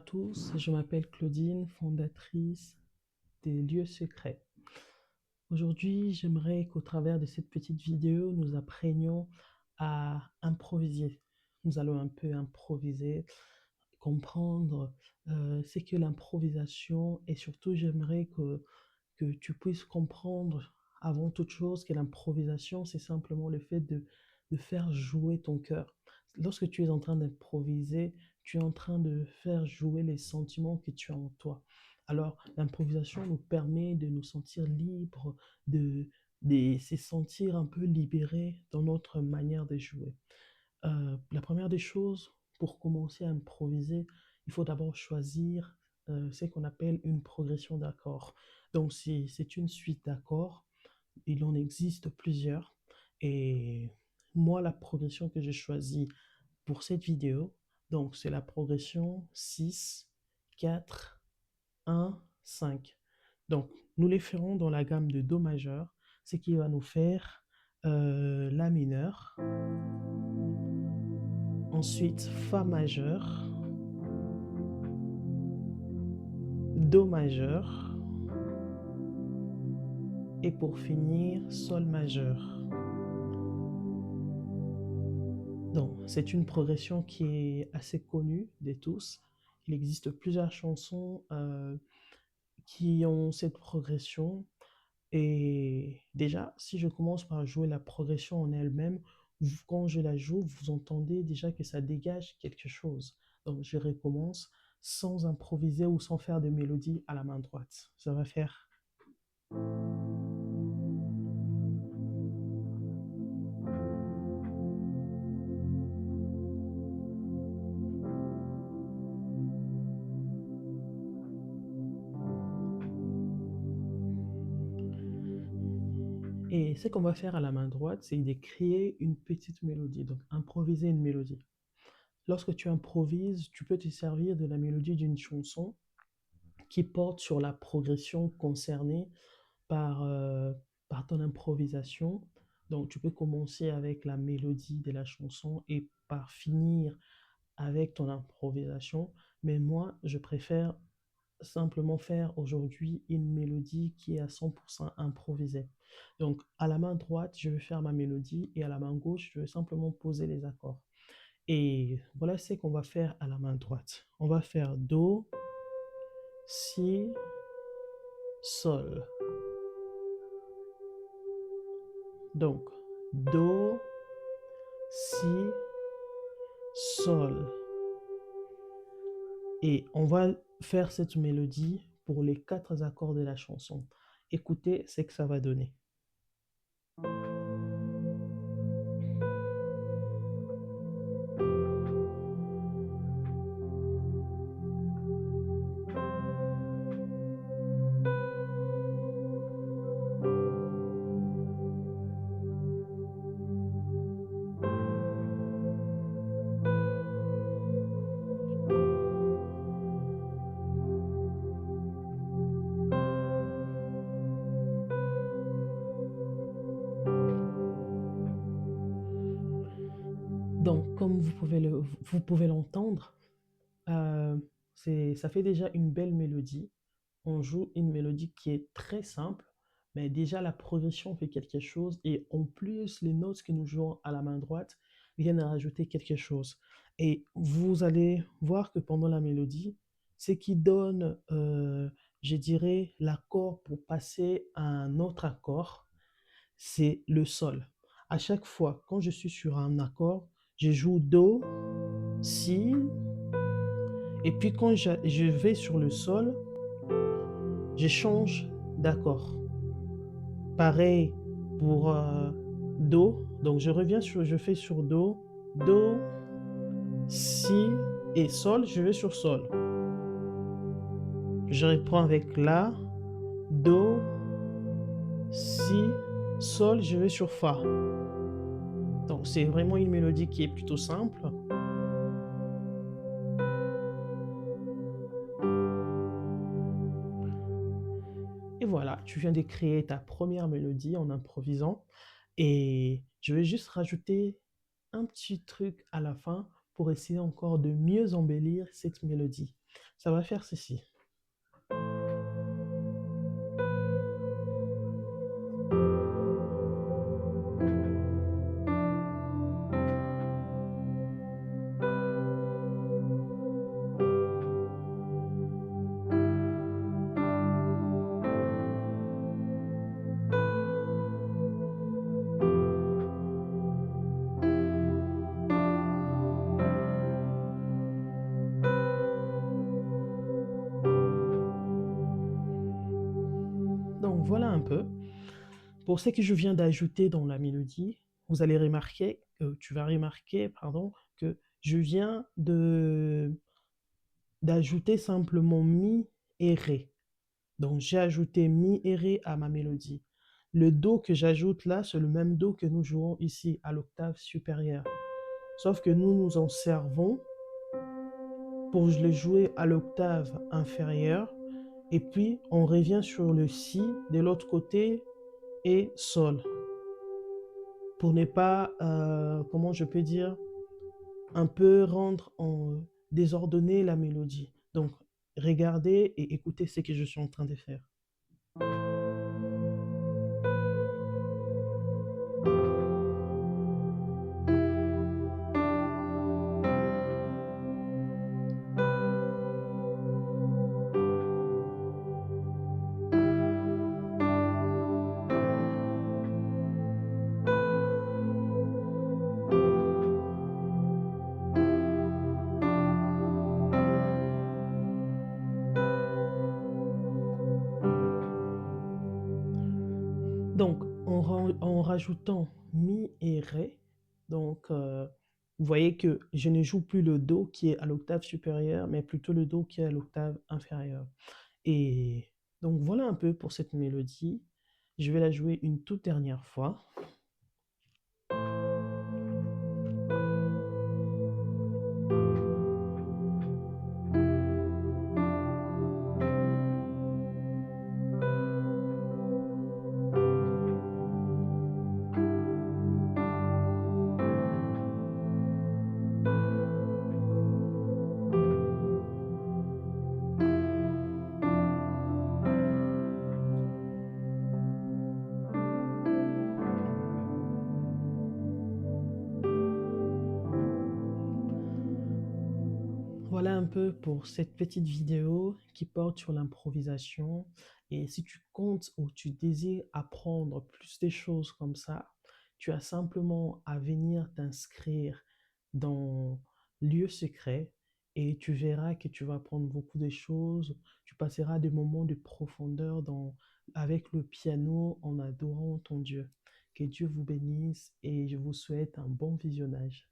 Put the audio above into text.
tous, je m'appelle Claudine, fondatrice des Lieux Secrets. Aujourd'hui, j'aimerais qu'au travers de cette petite vidéo, nous apprenions à improviser. Nous allons un peu improviser, comprendre ce que l'improvisation et surtout j'aimerais que tu puisses comprendre avant toute chose que l'improvisation, c'est simplement le fait de faire jouer ton cœur. Lorsque tu es en train d'improviser, tu es en train de faire jouer les sentiments que tu as en toi. Alors, l'improvisation nous permet de nous sentir libres, de, de se sentir un peu libérés dans notre manière de jouer. La première des choses, pour commencer à improviser, il faut d'abord choisir ce qu'on appelle une progression d'accords. Donc, si c'est une suite d'accords, il en existe plusieurs. Et moi, la progression que j'ai choisie pour cette vidéo, donc c'est la progression 6, 4, 1, 5. Donc, nous les ferons dans la gamme de Do majeur, ce qui va nous faire La mineur, ensuite Fa majeur, Do majeur, et pour finir, Sol majeur. Donc, c'est une progression qui est assez connue de tous. Il existe plusieurs chansons qui ont cette progression. Et déjà, si je commence par jouer la progression en elle-même, quand je la joue, vous entendez déjà que ça dégage quelque chose. Donc, je recommence sans improviser ou sans faire de mélodie à la main droite. Ça va faire. Et ce qu'on va faire à la main droite, c'est de créer une petite mélodie, donc improviser une mélodie. Lorsque tu improvises, tu peux te servir de la mélodie d'une chanson qui porte sur la progression concernée par, par ton improvisation. Donc, tu peux commencer avec la mélodie de la chanson et par finir avec ton improvisation. Mais moi, je préfère simplement faire aujourd'hui une mélodie qui est à 100% improvisée. Donc, à la main droite, je vais faire ma mélodie et à la main gauche, je vais simplement poser les accords. Et voilà ce qu'on va faire à la main droite. On va faire Do, Si, Sol. Donc, Do, Si, Sol. Et on va faire cette mélodie pour les 4 accords de la chanson. Écoutez ce que ça va donner. Donc, comme vous pouvez l'entendre, euh, ça fait déjà une belle mélodie. On joue une mélodie qui est très simple, mais déjà la progression fait quelque chose et en plus les notes que nous jouons à la main droite viennent à rajouter quelque chose. Et vous allez voir que pendant la mélodie, ce qui donne, je dirais, l'accord pour passer à un autre accord, c'est le sol. À chaque fois, quand je suis sur un accord, je joue Do, Si, et puis quand je vais sur le sol, je change d'accord. Pareil pour Do. Donc je fais sur Do, Do, Si et Sol, je vais sur Sol. Je reprends avec La, Do, Si, Sol, je vais sur Fa. Donc c'est vraiment une mélodie qui est plutôt simple. Et voilà, tu viens de créer ta première mélodie en improvisant. Et je vais juste rajouter un petit truc à la fin pour essayer encore de mieux embellir cette mélodie. Ça va faire ceci. Donc voilà un peu. Pour ce que je viens d'ajouter dans la mélodie, vous allez remarquer, tu vas remarquer, pardon, que je viens d'ajouter simplement mi et ré. Donc j'ai ajouté mi et ré à ma mélodie. Le do que j'ajoute là, c'est le même do que nous jouons ici à l'octave supérieure. Sauf que nous nous en servons pour le jouer à l'octave inférieure. Et puis on revient sur le si de l'autre côté et sol. Pour ne pas, comment je peux dire, un peu rendre en désordonné la mélodie. Donc regardez et écoutez ce que je suis en train de faire. Donc, en rajoutant mi et ré, donc vous voyez que je ne joue plus le do qui est à l'octave supérieure, mais plutôt le do qui est à l'octave inférieure. Et donc voilà un peu pour cette mélodie. Je vais la jouer une toute dernière fois. Voilà un peu pour cette petite vidéo qui porte sur l'improvisation. Et si tu comptes ou tu désires apprendre plus des choses comme ça, tu as simplement à venir t'inscrire dans Lieu secret et tu verras que tu vas apprendre beaucoup de choses. Tu passeras des moments de profondeur avec le piano en adorant ton Dieu. Que Dieu vous bénisse et je vous souhaite un bon visionnage.